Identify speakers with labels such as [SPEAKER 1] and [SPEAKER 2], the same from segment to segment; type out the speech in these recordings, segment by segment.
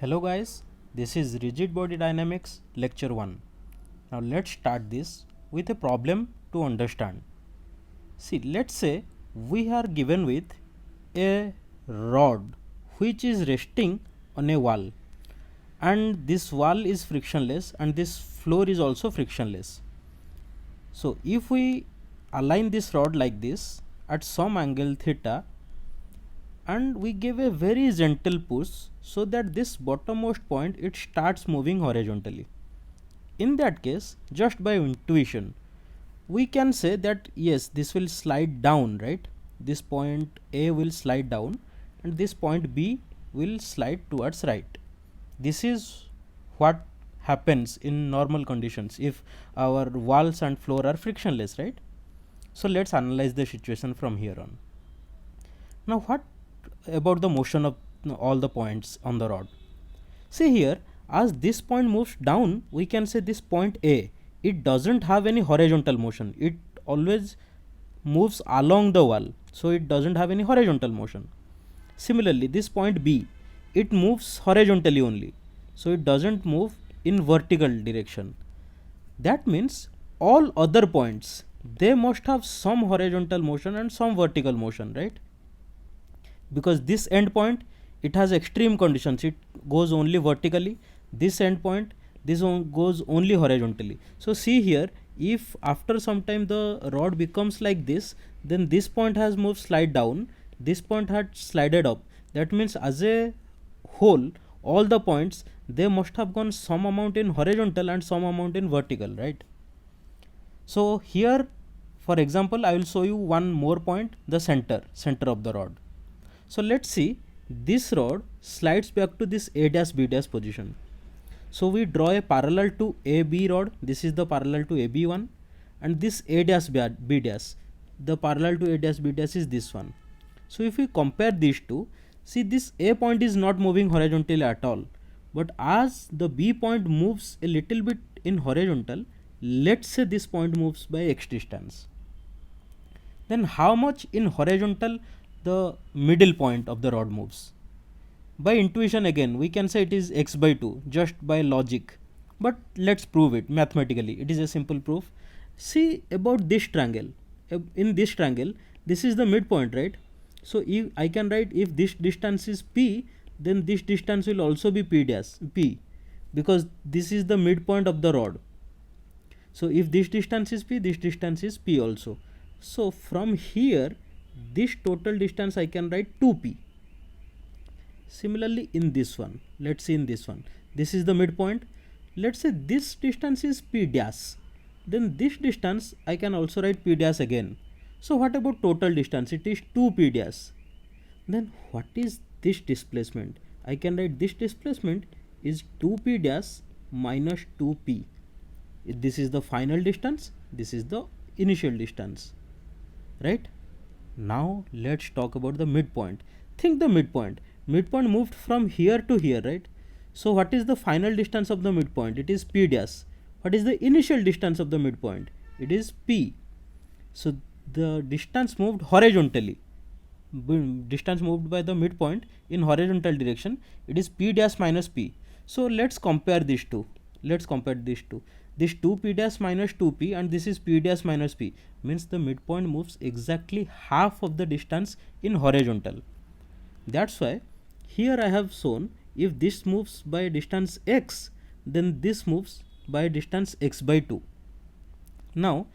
[SPEAKER 1] Hello guys, this is Rigid Body Dynamics lecture 1. Now let's start this with a problem to understand. See, let's say we are given with a rod which is resting on a wall, and this wall is frictionless and this floor is also frictionless. So if we align this rod like this at some angle theta and we give a very gentle push so that this bottommost point it starts moving horizontally. In that case, just by intuition, we can say that yes, this will slide down, right? This point A will slide down and this point B will slide towards right. This is what happens in normal conditions if our walls and floor are frictionless, right? So let's analyze the situation from here on. Now what about the motion of all the points on the rod? See here, as this point moves down, we can say this point A, it doesn't have any horizontal motion. It always moves along the wall, so it doesn't have any horizontal motion. Similarly, this point B, it moves horizontally only, so it doesn't move in vertical direction. That means all other points, they must have some horizontal motion and some vertical motion, right? Because this endpoint, it has extreme conditions, it goes only vertically. This endpoint, this one goes only horizontally. So see here, if after some time the rod becomes like this, then this point has moved slide down, this point had slided up. That means as a whole, all the points, they must have gone some amount in horizontal and some amount in vertical, right? So here, for example, I will show you one more point, the center of the rod. So let's see, this rod slides back to this A dash B dash position. So we draw a parallel to AB rod, this is the parallel to AB1, and this A dash B dash, the parallel to A dash B dash is this one. So if we compare these two, see this A point is not moving horizontally at all, but as the B point moves a little bit in horizontal, let's say this point moves by x distance. Then how much in horizontal the middle point of the rod moves? By intuition again, we can say it is x by 2 just by logic, but let's prove it mathematically. It is a simple proof. See about this triangle. In this triangle, this is the midpoint, right? So if I can write, if this distance is p, then this distance will also be p dash p, because this is the midpoint of the rod. So if this distance is p, this distance is p also. So from here, this total distance I can write 2p. Similarly in this one, let's see in this one, this is the midpoint. Let's say this distance is p dash, then this distance I can also write p dash again. So what about total distance? It is 2p dash. Then what is this displacement? I can write this displacement is 2p dash minus 2p. This is the final distance, this is the initial distance, right? Now let's talk about the midpoint. Think the midpoint moved from here to here, right? So what is the final distance of the midpoint? It is p dash. What is the initial distance of the midpoint? It is p. So the distance moved horizontally, distance moved by the midpoint in horizontal direction, it is p dash minus p. So let's compare these two. This 2p dash minus 2p and this is p dash minus p, means the midpoint moves exactly half of the distance in horizontal. That's why here I have shown, if this moves by distance x, then this moves by distance x by 2. Now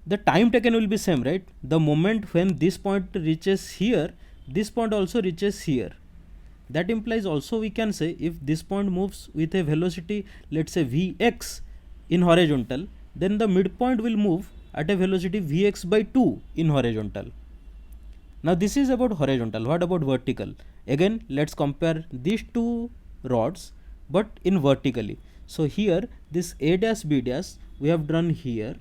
[SPEAKER 1] the time taken will be same, right? The moment when this point reaches here, this point also reaches here. That implies also we can say, if this point moves with a velocity, let's say vx in horizontal, then the midpoint will move at a velocity vx by 2 in horizontal. Now this is about horizontal. What about vertical? Again, let's compare these two rods but in vertically. So here this A dash B dash we have drawn here,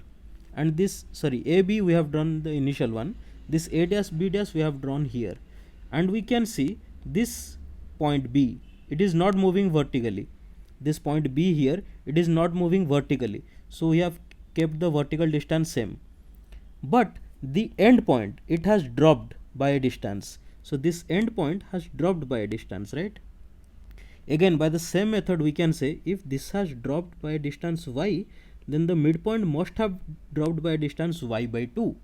[SPEAKER 1] and this AB we have drawn the initial one, this A dash B dash we have drawn here, and we can see this point B, it is not moving vertically. This point B here, it is not moving vertically, so we have kept the vertical distance same, but the end point, it has dropped by a distance. So this end point has dropped by a distance, right? Again, by the same method, we can say if this has dropped by a distance y, then the midpoint must have dropped by a distance y by 2.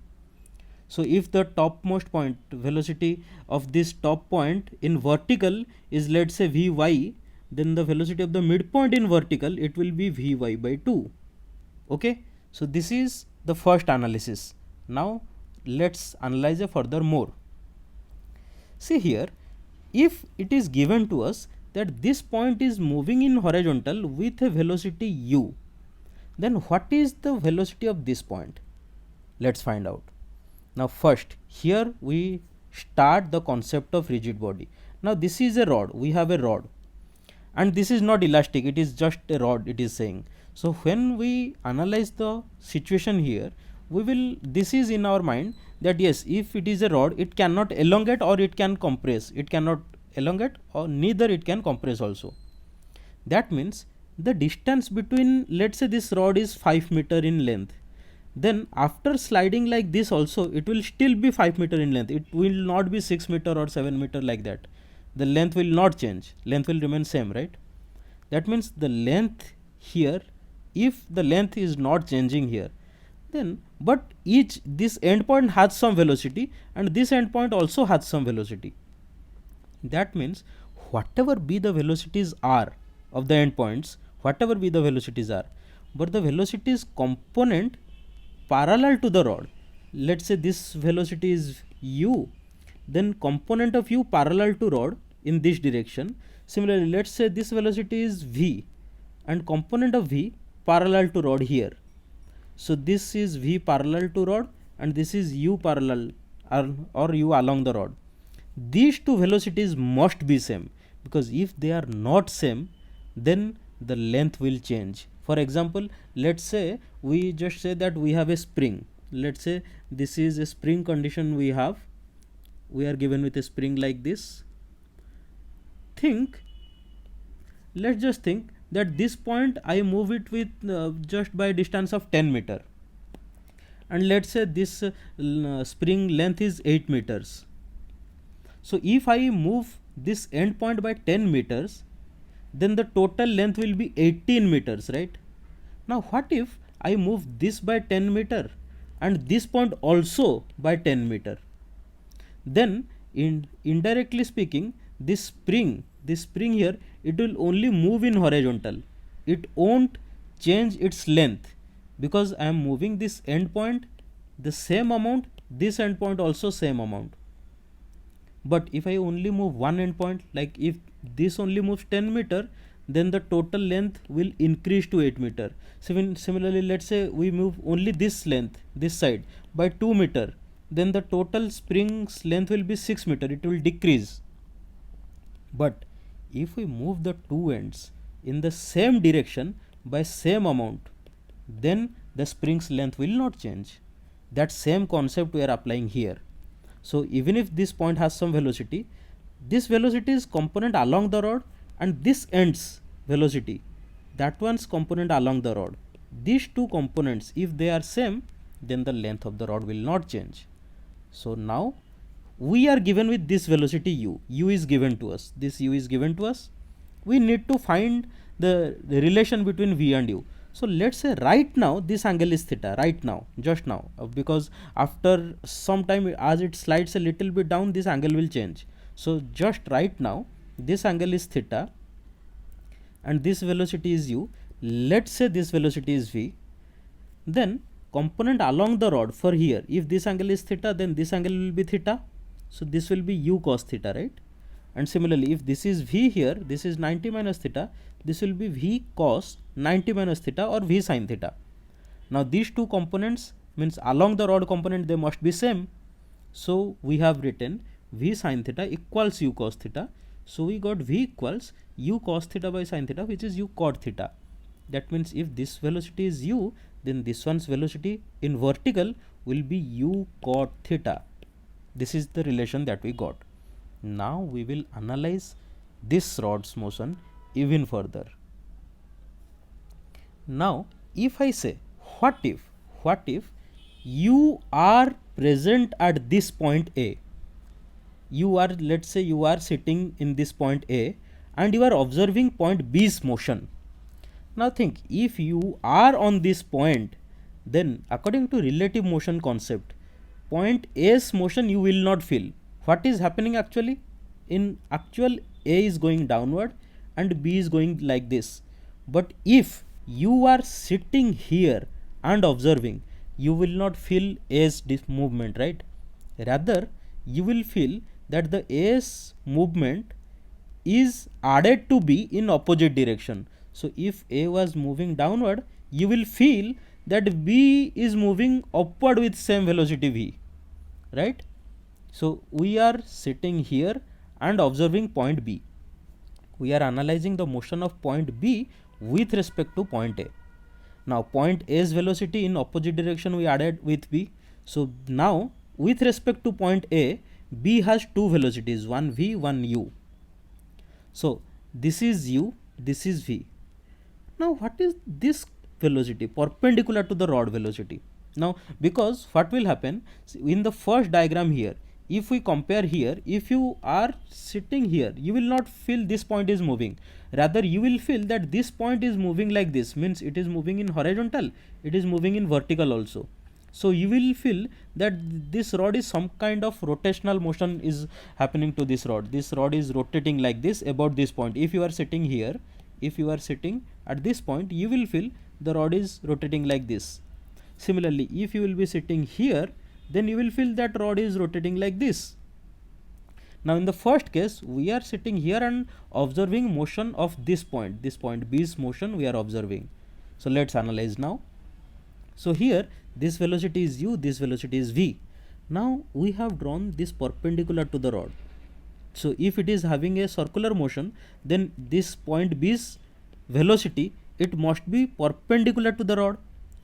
[SPEAKER 1] So if the topmost point velocity of this top point in vertical is, let's say, vy, then the velocity of the midpoint in vertical, it will be vy by 2. Okay, so this is the first analysis. Now let's analyze a further more. See here, if it is given to us that this point is moving in horizontal with a velocity u, then what is the velocity of this point? Let's find out. Now first, here we start the concept of rigid body. Now this is a rod, we have a rod, and this is not elastic, it is just a rod, it is saying. So when we analyze the situation here, we will, this is in our mind that yes, if it is a rod, it cannot elongate or it can compress. It cannot elongate or neither it can compress also. That means the distance between, let's say, this rod is 5 meter in length. Then after sliding like this also, it will still be 5 meter in length. It will not be 6 meter or 7 meter like that. The length will not change. Length will remain same, right? That means the length here, if the length is not changing here, then but each this endpoint has some velocity and this endpoint also has some velocity. That means whatever be the velocities are of the endpoints, whatever be the velocities are, but the velocities component parallel to the rod, let's say this velocity is u, then component of u parallel to rod in this direction. Similarly, let's say this velocity is v and component of v parallel to rod here. So this is v parallel to rod and this is u parallel or u along the rod. These two velocities must be same, because if they are not same, then the length will change. For example, let's say we just say that we have a spring. Let's say this is a spring condition we have. We are given with a spring like this. Let's just think that this point I move it with just by a distance of 10 meter. And let's say this spring length is 8 meters. So if I move this end point by 10 meters, then the total length will be 18 meters, right? Now what if I move this by 10 meter and this point also by 10 meter? Then indirectly speaking, this spring here, it will only move in horizontal. It won't change its length because I am moving this end point the same amount, this end point also same amount. But if I only move one end point, like if this only moves 10 meter, then the total length will increase to 8 meter. So similarly, let's say we move only this length, this side, by 2 meter, then the total spring's length will be 6 meter, it will decrease. But if we move the two ends in the same direction by same amount, then the spring's length will not change. That same concept we are applying here. So even if this point has some velocity, this velocity is component along the rod and this end's velocity, that one's component along the rod. These two components, if they are same, then the length of the rod will not change. So now we are given with this velocity u. U is given to us. This u is given to us. We need to find the relation between v and u. So let's say right now this angle is theta, right now, just now, because after some time as it slides a little bit down, this angle will change. So just right now this angle is theta and this velocity is u. Let's say this velocity is v. Then component along the rod for here, if this angle is theta, then this angle will be theta. So this will be u cos theta, right? And similarly, if this is v here, this is 90 minus theta, this will be v cos 90 minus theta or v sin theta. Now these two components means along the rod component, they must be same. So we have written v sin theta equals u cos theta. So we got v equals u cos theta by sin theta, which is u cot theta. That means if this velocity is u, then this one's velocity in vertical will be u cot theta. This is the relation that we got. Now we will analyze this rod's motion even further. Now if I say what if you are present at this point A, you are, let's say you are sitting in this point A and you are observing point B's motion. Now think, if you are on this point, then according to relative motion concept, point A's motion you will not feel. What is happening actually? In actual, A is going downward and B is going like this. But if you are sitting here and observing, you will not feel A's movement, right? Rather, you will feel that the A's movement is added to B in opposite direction. So if A was moving downward, you will feel that B is moving upward with same velocity V, right? So we are sitting here and observing point B. We are analyzing the motion of point B with respect to point A. Now point A's velocity in opposite direction we added with B. So now with respect to point A, B has two velocities, one V, one U. So this is U, this is V. Now what is this velocity? Perpendicular to the rod velocity. Now because what will happen in the first diagram here, if we compare here, if you are sitting here, you will not feel this point is moving. Rather you will feel that this point is moving like this, means it is moving in horizontal, it is moving in vertical also. So you will feel that this rod is some kind of rotational motion is happening to this rod. This rod is rotating like this about this point. If you are sitting here, if you are sitting at this point, you will feel the rod is rotating like this. Similarly, if you will be sitting here, then you will feel that rod is rotating like this. Now in the first case, we are sitting here and observing motion of this point B's motion we are observing. So let's analyze now. So here this velocity is U, this velocity is V. Now we have drawn this perpendicular to the rod. So if it is having a circular motion, then this point B's velocity, it must be perpendicular to the rod.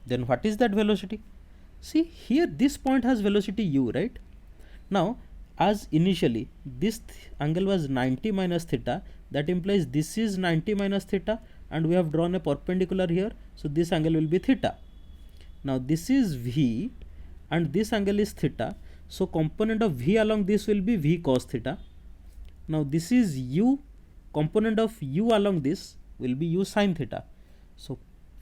[SPEAKER 1] Then what is that velocity? See here, this point has velocity U, right? Now as initially this angle was 90 minus theta, that implies this is 90 minus theta, and we have drawn a perpendicular here, so this angle will be theta. Now this is V and this angle is theta, so component of V along this will be V cos theta. Now this is U, component of U along this will be U sin theta. So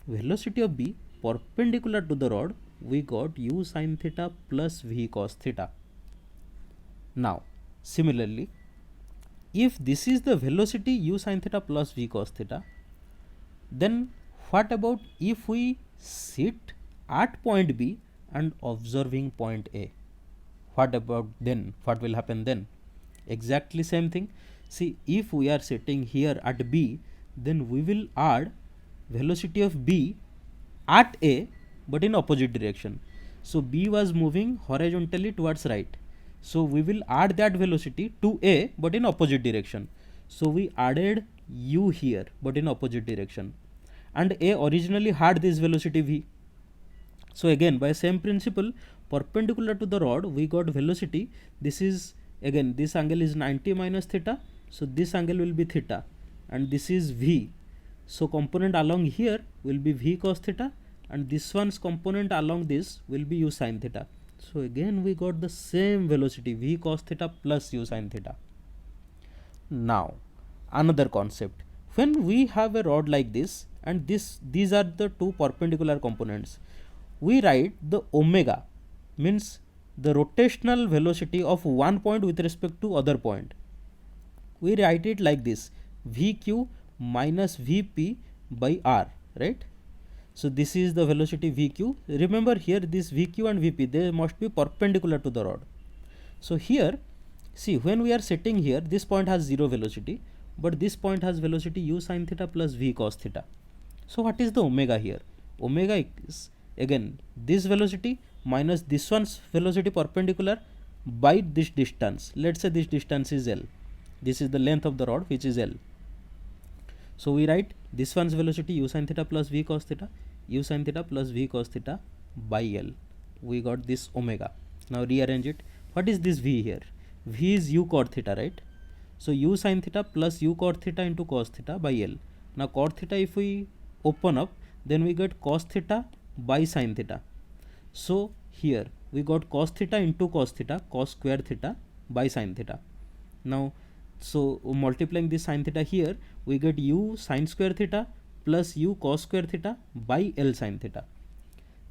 [SPEAKER 1] velocity of B perpendicular to the rod, we got U sin theta plus V cos theta. Now similarly, if this is the velocity U sin theta plus V cos theta, then what about if we sit at point B and observing point A? What about then? What will happen then? Exactly same thing. See, if we are sitting here at B, then we will add velocity of B at A but in opposite direction. So B was moving horizontally towards right. So we will add that velocity to A but in opposite direction. So we added U here but in opposite direction. And A originally had this velocity V. So again by same principle, perpendicular to the rod, we got velocity. This is again, this angle is 90 minus theta. So this angle will be theta and this is V. So component along here will be V cos theta and this one's component along this will be U sin theta. So again we got the same velocity V cos theta plus U sin theta. Now another concept, when we have a rod like this and these are the two perpendicular components, we write the omega, means the rotational velocity of one point with respect to other point. We write it like this, VQ minus VP by R, right? So this is the velocity VQ. Remember here this VQ and VP, they must be perpendicular to the rod. So here, see, when we are sitting here, this point has zero velocity, but this point has velocity U sin theta plus V cos theta. So what is the omega here? Omega is again this velocity minus this one's velocity perpendicular by this distance. Let's say this distance is L. This is the length of the rod, which is L. So we write this one's velocity U sin theta plus V cos theta, U sin theta plus V cos theta by L. We got this omega. Now rearrange it. What is this V here? V is U cot theta, right? So U sin theta plus U cot theta into cos theta by L. Now cot theta if we open up, then we get cos theta by sin theta. So here we got cos theta into cos theta, cos square theta by sin theta. Now So multiplying this sin theta here, we get u sin square theta plus u cos square theta by L sin theta.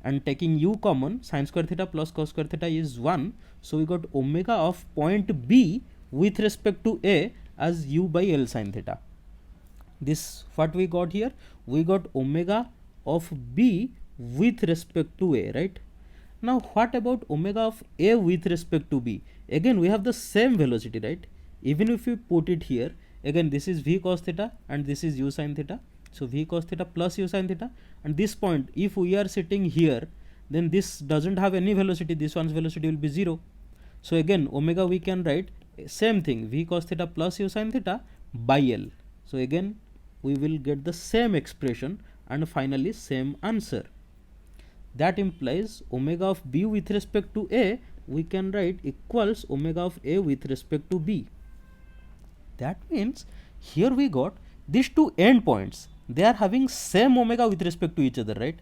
[SPEAKER 1] And taking u common, sin square theta plus cos square theta is 1. So we got omega of point B with respect to A as u by L sin theta. This what we got here? We got omega of B with respect to A, right? Now what about omega of A with respect to B? Again we have the same velocity, right? Even if we put it here, again this is v cos theta and this is u sin theta. So v cos theta plus u sin theta, and this point, if we are sitting here, then this doesn't have any velocity, this one's velocity will be 0. So again omega we can write same thing, v cos theta plus u sin theta by L. So again we will get the same expression and finally same answer. That implies omega of B with respect to A we can write equals omega of A with respect to B. That means here we got these two endpoints, they are having same omega with respect to each other, right?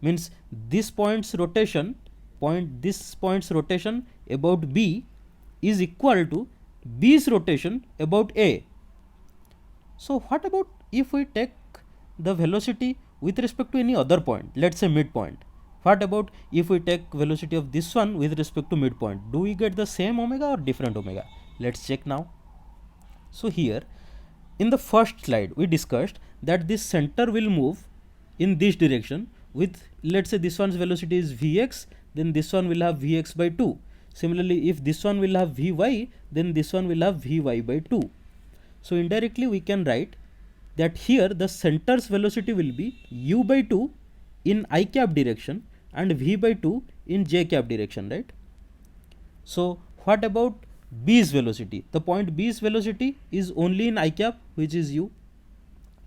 [SPEAKER 1] Means this point's rotation about B is equal to B's rotation about A. So what about if we take the velocity with respect to any other point, let's say midpoint? What about if we take velocity of this one with respect to midpoint? Do we get the same omega or different omega? Let's check now. So here in the first slide we discussed that this center will move in this direction with, let's say this one's velocity is Vx, then this one will have Vx by 2. Similarly, if this one will have Vy, then this one will have Vy by 2. So indirectly we can write that here the center's velocity will be u by 2 in I cap direction and v by 2 in j cap direction, right? So what about B's velocity? The point B's velocity is only in I cap, which is u.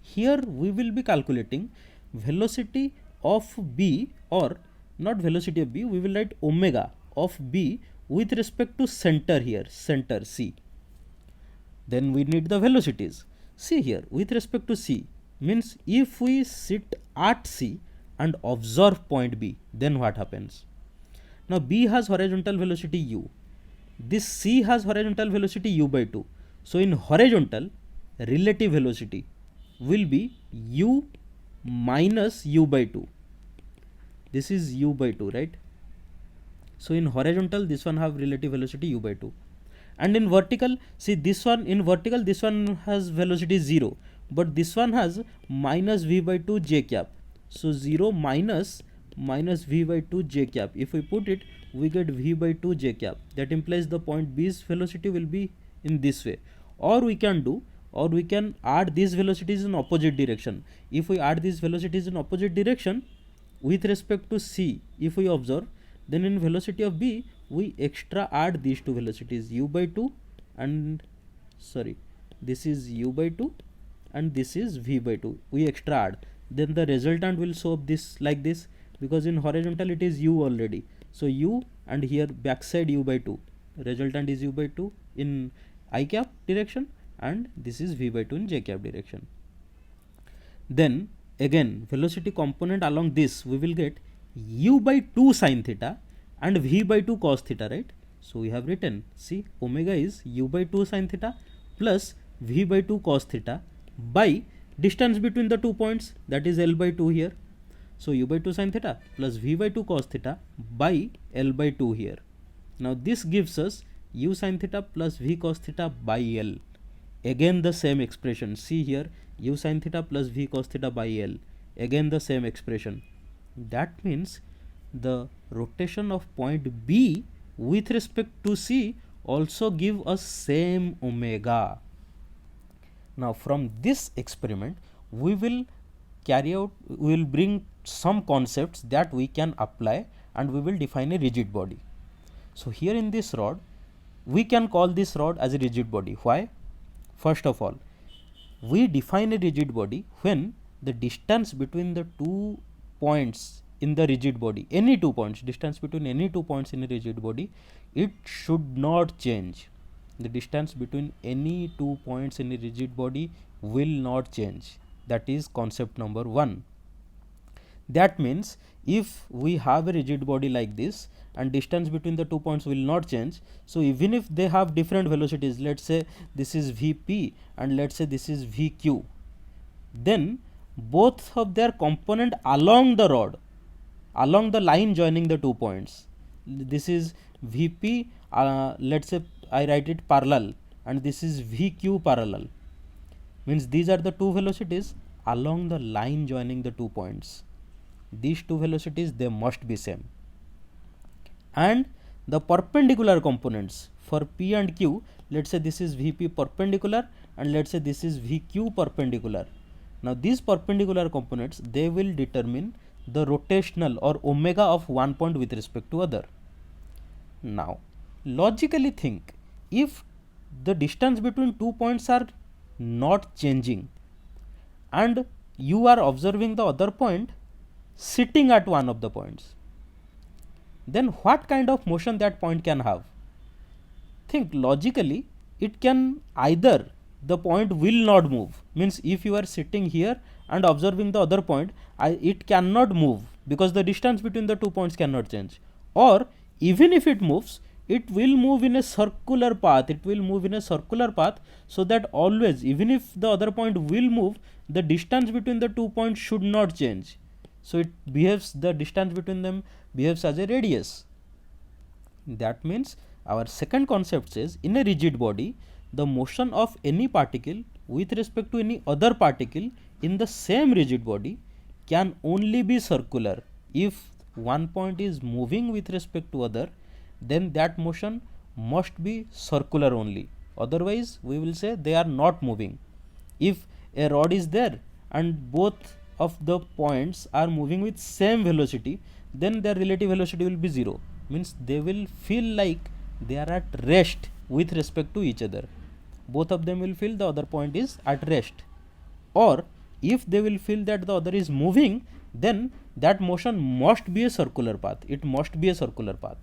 [SPEAKER 1] Here we will be calculating velocity of B, or not velocity of B, we will write omega of B with respect to center here, center C. Then we need the velocities. See here, with respect to C, means if we sit at C and observe point B, then what happens? Now B has horizontal velocity u. This C has horizontal velocity u by 2. So in horizontal, relative velocity will be u minus u by 2. This is u by 2, right? So in horizontal, this one have relative velocity u by 2. And in vertical, see this one, in vertical this one has velocity 0, but this one has minus v by 2 j cap. So 0 minus v by 2 j cap. If we put it, we get v by 2 j cap. That implies the point B's velocity will be in this way. Or we can add these velocities in opposite direction. If we add these velocities in opposite direction with respect to C, if we observe, then in velocity of B we extra add these two velocities, u by 2 and this is u by 2 and this is v by 2, we extra add. Then the resultant will show up this like this, because in horizontal it is u already. So u, and here backside u by 2, resultant is u by 2 in I cap direction and this is v by 2 in j cap direction. Then again velocity component along this we will get u by 2 sin theta and v by 2 cos theta, right? So we have written, see, omega is u by 2 sin theta plus v by 2 cos theta by distance between the 2 points, that is L by 2 here. So u by 2 sin theta plus v by 2 cos theta by L by 2 here. Now this gives us u sin theta plus v cos theta by L. Again the same expression, see here, u sin theta plus v cos theta by L. Again the same expression. That means the rotation of point B with respect to C also give us same omega. Now from this experiment we will bring some concepts that we can apply and we will define a rigid body. So here in this rod we can call this rod as a rigid body. Why? First of all, we define a rigid body when the distance between the 2 points in the rigid body, any 2 points, distance between any 2 points in a rigid body, it should not change. The distance between any 2 points in a rigid body will not change. That is concept number 1. That means if we have a rigid body like this and distance between the 2 points will not change, so even if they have different velocities, let's say this is Vp and let's say this is Vq, then both of their component along the rod, along the line joining the 2 points, this is Vp, let's say I write it parallel, and this is Vq parallel, means these are the two velocities along the line joining the 2 points. These two velocities, they must be same. And the perpendicular components for P and Q, let's say this is Vp perpendicular and let's say this is Vq perpendicular. Now these perpendicular components, they will determine the rotational or omega of one point with respect to other. Now logically think, if the distance between 2 points are not changing and you are observing the other point sitting at one of the points, then what kind of motion that point can have? Think logically, it can either the point will not move, means if you are sitting here and observing the other point, it cannot move because the distance between the 2 points cannot change, or even if it moves, it will move in a circular path, so that always, even if the other point will move, the distance between the 2 points should not change. So it behaves, the distance between them behaves as a radius. That means our second concept says, in a rigid body, the motion of any particle with respect to any other particle in the same rigid body can only be circular. If one point is moving with respect to other, then that motion must be circular only, otherwise we will say they are not moving. If a rod is there and both of the points are moving with same velocity, then their relative velocity will be 0, means they will feel like they are at rest with respect to each other. Both of them will feel the other point is at rest, or if they will feel that the other is moving, then that motion must be a circular path, it must be a circular path.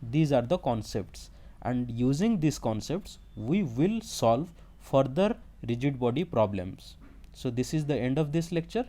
[SPEAKER 1] These are the concepts, and using these concepts we will solve further rigid body problems. So this is the end of this lecture.